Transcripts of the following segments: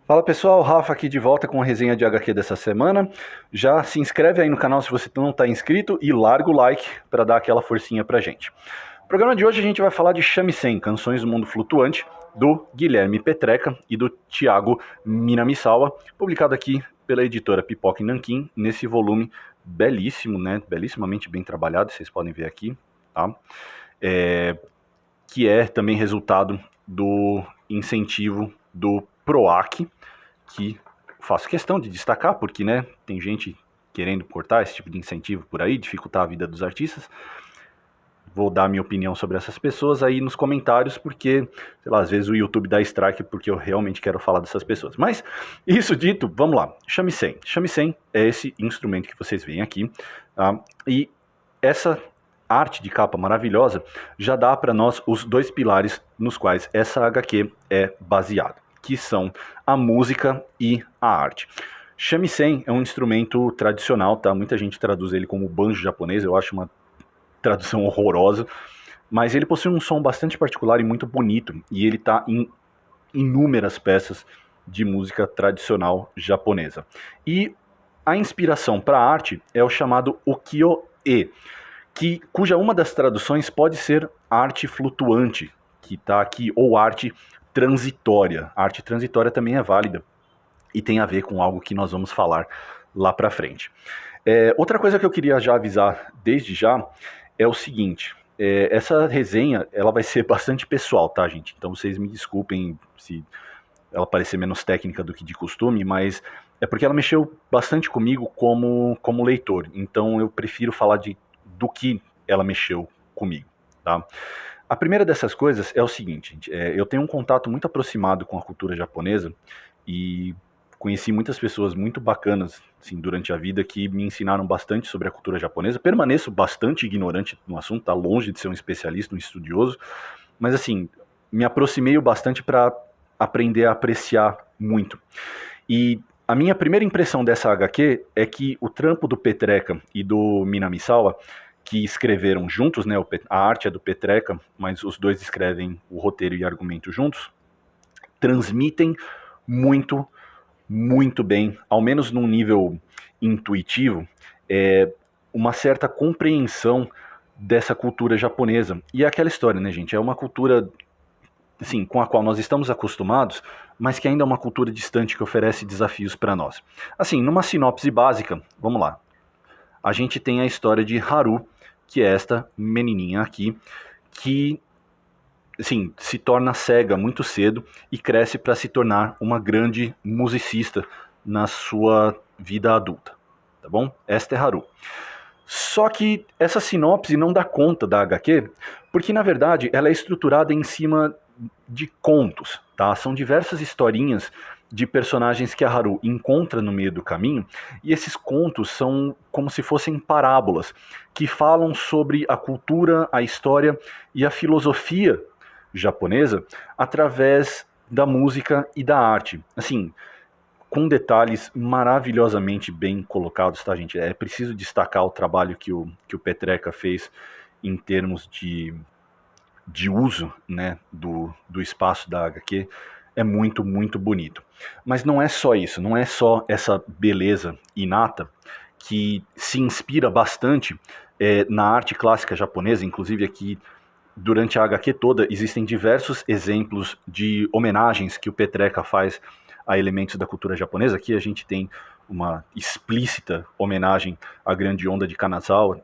Fala pessoal, Rafa aqui de volta com a resenha de HQ dessa semana. Já se inscreve aí no canal se você não está inscrito e larga o like para dar aquela forcinha pra gente. No programa de hoje a gente vai falar de Shamisen, Canções do Mundo Flutuante, do Guilherme Petreca e do Thiago Minamisawa, publicado aqui pela editora Pipoca e Nanquim, nesse volume belíssimo, né? Belíssimamente bem trabalhado, vocês podem ver aqui, tá? Que é também resultado do incentivo do PROAC, que faço questão de destacar, porque né, tem gente querendo cortar esse tipo de incentivo por aí, dificultar a vida dos artistas. Vou dar minha opinião sobre essas pessoas aí nos comentários, porque, sei lá, às vezes o YouTube dá strike porque eu realmente quero falar dessas pessoas. Mas, isso dito, vamos lá. Shamisen. Shamisen é esse instrumento que vocês veem aqui, tá? E essa arte de capa maravilhosa já dá para nós os dois pilares nos quais essa HQ é baseada, que são a música e a arte. Shamisen é um instrumento tradicional, tá? Muita gente traduz ele como banjo japonês, eu acho uma tradução horrorosa, mas ele possui um som bastante particular e muito bonito, e ele está em inúmeras peças de música tradicional japonesa. E a inspiração para a arte é o chamado ukiyo-e, cuja uma das traduções pode ser arte flutuante, que está aqui, ou arte transitória. A arte transitória também é válida e tem a ver com algo que nós vamos falar lá para frente. Outra coisa que eu queria já avisar desde já é o seguinte: essa resenha ela vai ser bastante pessoal, tá, gente? Então vocês me desculpem se ela parecer menos técnica do que de costume, mas é porque ela mexeu bastante comigo como leitor. Então eu prefiro falar do que ela mexeu comigo, tá? A primeira dessas coisas é o seguinte, gente, eu tenho um contato muito aproximado com a cultura japonesa e conheci muitas pessoas muito bacanas assim, durante a vida que me ensinaram bastante sobre a cultura japonesa. Permaneço bastante ignorante no assunto, tá longe de ser um especialista, um estudioso, mas assim, me aproximei o bastante para aprender a apreciar muito. E a minha primeira impressão dessa HQ é que o trampo do Petreca e do Minamisawa, que escreveram juntos, né, a arte é do Petreca, mas os dois escrevem o roteiro e argumento juntos, transmitem muito, muito bem, ao menos num nível intuitivo, uma certa compreensão dessa cultura japonesa. E é aquela história, né, gente? É uma cultura assim, com a qual nós estamos acostumados, mas que ainda é uma cultura distante que oferece desafios para nós. Assim, numa sinopse básica, vamos lá. A gente tem a história de Haru, que é esta menininha aqui, que assim, se torna cega muito cedo e cresce para se tornar uma grande musicista na sua vida adulta, tá bom? Esta é Haru. Só que essa sinopse não dá conta da HQ, porque na verdade ela é estruturada em cima de contos, tá? São diversas historinhas de personagens que a Haru encontra no meio do caminho, e esses contos são como se fossem parábolas, que falam sobre a cultura, a história e a filosofia japonesa através da música e da arte. Assim, com detalhes maravilhosamente bem colocados, tá, gente? É preciso destacar o trabalho que o Petreca fez em termos de uso, né, do espaço da HQ. É muito, muito bonito. Mas não é só isso, não é só essa beleza inata que se inspira bastante na arte clássica japonesa, inclusive aqui durante a HQ toda existem diversos exemplos de homenagens que o Petreca faz a elementos da cultura japonesa. Aqui a gente tem uma explícita homenagem à grande onda de Kanazawa,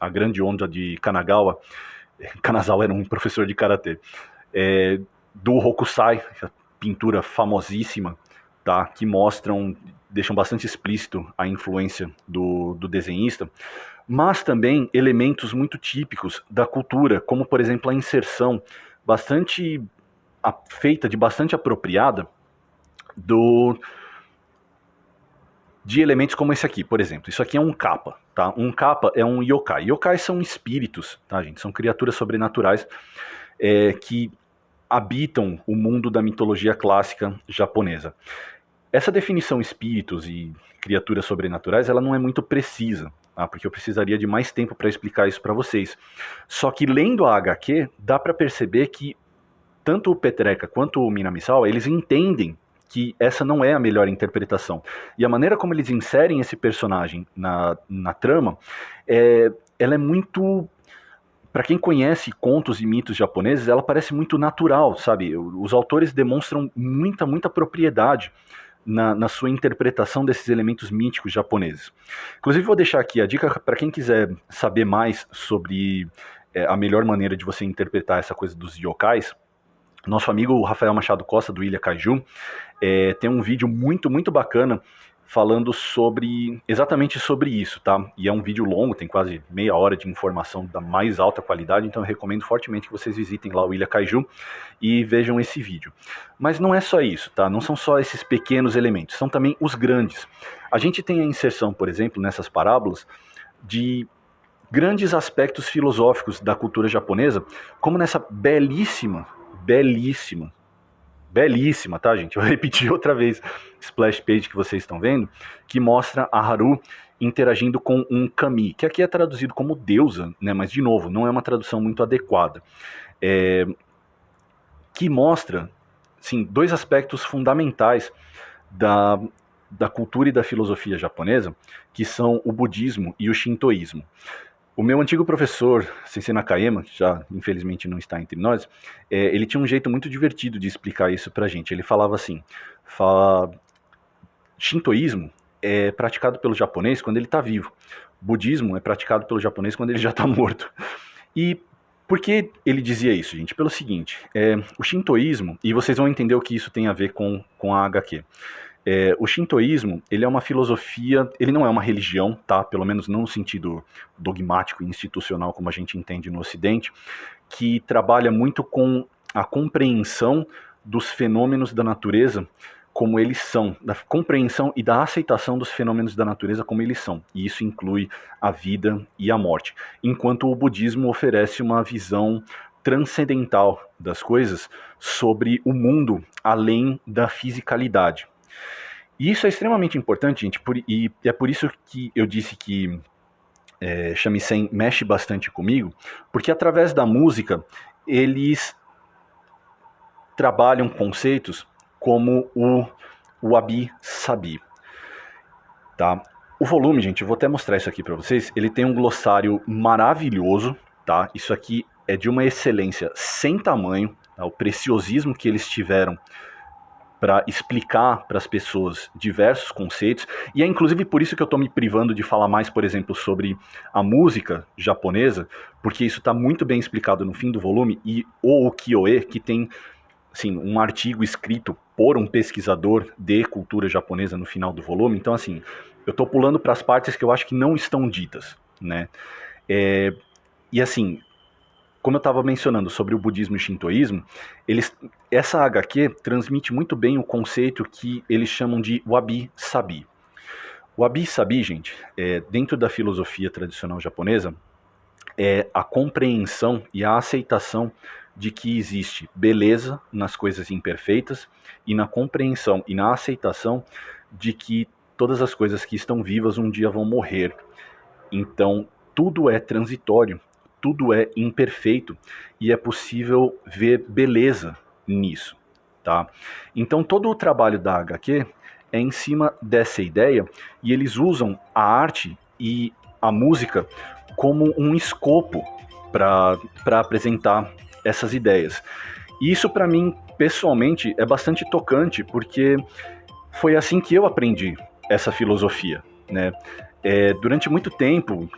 a grande onda de Kanagawa. Kanazawa era um professor de karatê. Do Hokusai, a pintura famosíssima, tá, que deixam bastante explícito a influência do desenhista, mas também elementos muito típicos da cultura, como por exemplo a inserção feita de bastante apropriada de elementos como esse aqui, por exemplo. Isso aqui é um kappa, tá? Um kappa é um yokai. Yokai são espíritos, tá, gente? São criaturas sobrenaturais que habitam o mundo da mitologia clássica japonesa. Essa definição espíritos e criaturas sobrenaturais, ela não é muito precisa, tá? Porque eu precisaria de mais tempo para explicar isso para vocês. Só que lendo a HQ, dá para perceber que tanto o Petreca quanto o Minamisawa, eles entendem que essa não é a melhor interpretação. E a maneira como eles inserem esse personagem na trama, ela é muito... Para quem conhece contos e mitos japoneses, ela parece muito natural, sabe? Os autores demonstram muita propriedade na sua interpretação desses elementos míticos japoneses. Inclusive, vou deixar aqui a dica para quem quiser saber mais sobre a melhor maneira de você interpretar essa coisa dos yokais. Nosso amigo Rafael Machado Costa, do Ilha Kaiju, tem um vídeo muito bacana falando exatamente sobre isso, tá? E é um vídeo longo, tem quase meia hora de informação da mais alta qualidade, então eu recomendo fortemente que vocês visitem lá o Ilha Kaiju e vejam esse vídeo. Mas não é só isso, tá? Não são só esses pequenos elementos, são também os grandes. A gente tem a inserção, por exemplo, nessas parábolas, de grandes aspectos filosóficos da cultura japonesa, como nessa belíssima, tá, gente? Eu repeti outra vez, splash page que vocês estão vendo, que mostra a Haru interagindo com um kami, que aqui é traduzido como deusa, né? Mas, de novo, não é uma tradução muito adequada. Que mostra, sim, dois aspectos fundamentais da cultura e da filosofia japonesa, que são o budismo e o shintoísmo. O meu antigo professor, Sensei Nakayama, que já infelizmente não está entre nós, ele tinha um jeito muito divertido de explicar isso pra gente. Ele falava assim, shintoísmo é praticado pelo japonês quando ele está vivo. Budismo é praticado pelo japonês quando ele já está morto. E por que ele dizia isso, gente? Pelo seguinte, o shintoísmo, e vocês vão entender o que isso tem a ver com a HQ. O shintoísmo, ele é uma filosofia, ele não é uma religião, tá? Pelo menos não no sentido dogmático e institucional como a gente entende no Ocidente, que trabalha muito com a compreensão dos fenômenos da natureza como eles são, da compreensão e da aceitação dos fenômenos da natureza como eles são. E isso inclui a vida e a morte. Enquanto o budismo oferece uma visão transcendental das coisas sobre o mundo além da fisicalidade. E isso é extremamente importante, gente, e é por isso que eu disse que shamisen mexe bastante comigo, porque através da música eles trabalham conceitos como o wabi-sabi. Tá? O volume, gente, eu vou até mostrar isso aqui para vocês, ele tem um glossário maravilhoso, tá? Isso aqui é de uma excelência sem tamanho, tá? O preciosismo que eles tiveram para explicar para as pessoas diversos conceitos, e é inclusive por isso que eu estou me privando de falar mais, por exemplo, sobre a música japonesa, porque isso está muito bem explicado no fim do volume, e o ukiyo-e, que tem assim, um artigo escrito por um pesquisador de cultura japonesa no final do volume, então assim, eu estou pulando para as partes que eu acho que não estão ditas, né? E assim, como eu estava mencionando sobre o budismo e o shintoísmo, essa HQ transmite muito bem o conceito que eles chamam de wabi-sabi. O wabi-sabi, gente, dentro da filosofia tradicional japonesa, é a compreensão e a aceitação de que existe beleza nas coisas imperfeitas e na compreensão e na aceitação de que todas as coisas que estão vivas um dia vão morrer. Então, tudo é transitório, tudo é imperfeito e é possível ver beleza nisso, tá? Então todo o trabalho da HQ é em cima dessa ideia e eles usam a arte e a música como um escopo para apresentar essas ideias. E isso para mim, pessoalmente, é bastante tocante porque foi assim que eu aprendi essa filosofia, né? Durante muito tempo,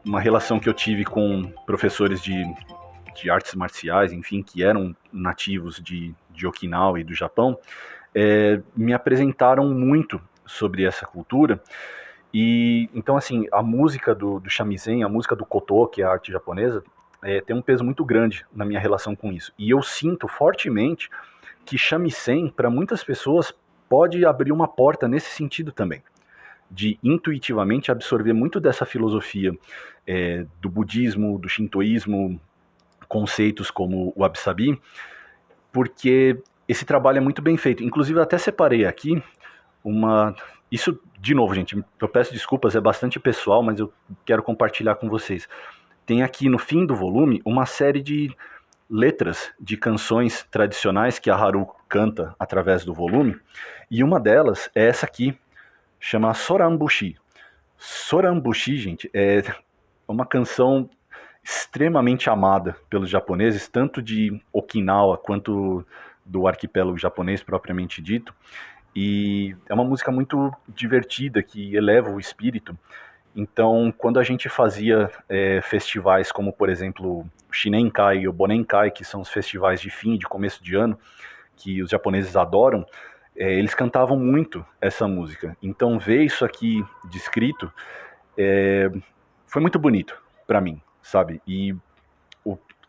uma relação que eu tive com professores de artes marciais, enfim, que eram nativos de Okinawa e do Japão, me apresentaram muito sobre essa cultura. E então, assim, a música do shamisen, a música do koto, que é a arte japonesa, tem um peso muito grande na minha relação com isso. E eu sinto fortemente que shamisen, para muitas pessoas, pode abrir uma porta nesse sentido também, de intuitivamente absorver muito dessa filosofia do budismo, do shintoísmo, conceitos como o wabi-sabi, porque esse trabalho é muito bem feito. Inclusive, eu até separei aqui isso, de novo, gente, eu peço desculpas, é bastante pessoal, mas eu quero compartilhar com vocês. Tem aqui no fim do volume uma série de letras de canções tradicionais que a Haru canta através do volume, e uma delas é essa aqui, chama Soranbushi. Soranbushi, gente, é uma canção extremamente amada pelos japoneses, tanto de Okinawa quanto do arquipélago japonês propriamente dito, e é uma música muito divertida que eleva o espírito. Então, quando a gente fazia festivais como, por exemplo, o Shinenkai e o Bonenkai, que são os festivais de fim, de começo de ano, que os japoneses adoram, eles cantavam muito essa música. Então, ver isso aqui descrito foi muito bonito para mim, sabe? E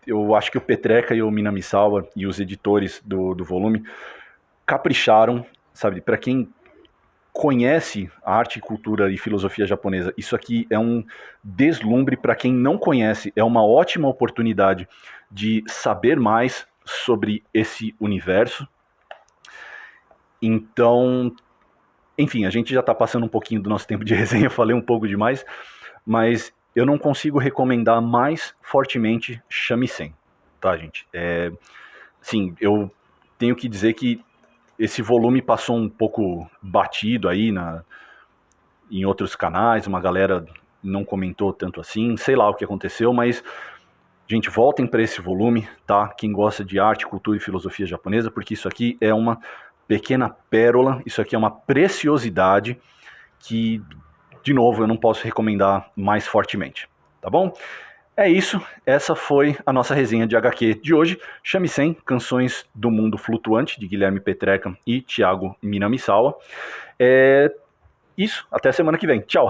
eu acho que o Petreca e o Minamisawa e os editores do volume capricharam, sabe? Para quem conhece a arte, cultura e filosofia japonesa, isso aqui é um deslumbre. Para quem não conhece, é uma ótima oportunidade de saber mais sobre esse universo. Então, enfim, a gente já está passando um pouquinho do nosso tempo de resenha, falei um pouco demais, mas eu não consigo recomendar mais fortemente Shamisen, tá, gente? Sim, eu tenho que dizer que esse volume passou um pouco batido aí em outros canais, uma galera não comentou tanto assim, sei lá o que aconteceu, mas, gente, voltem para esse volume, tá? Quem gosta de arte, cultura e filosofia japonesa, porque isso aqui é uma pequena pérola, isso aqui é uma preciosidade que, de novo, eu não posso recomendar mais fortemente, tá bom? É isso, essa foi a nossa resenha de HQ de hoje, Shamisen, Canções do Mundo Flutuante, de Guilherme Petreca e Thiago Minamisawa. Isso, até semana que vem, tchau!